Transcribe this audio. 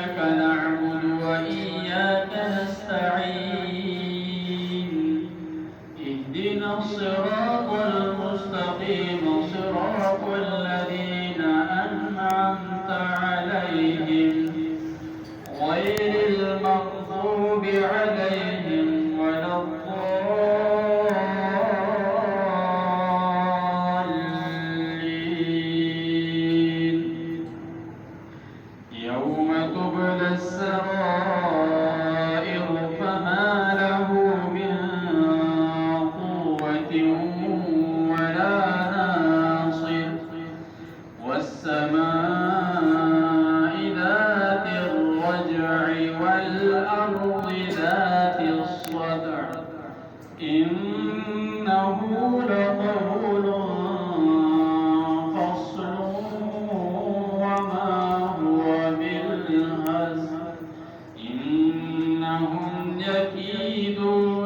إياك نعبد وإياك نستعين اهدنا الصراط المستقيم صراط الذين أنعمت عليهم غير المغضوب عليهم ولا الضالين يوم تبلى السرائر فما له من قوة ولا ناصر والسماء ذات الرجع والأرض ذات الصدع إنه لقول فصل وما هو بالهزل إنهم يكيدون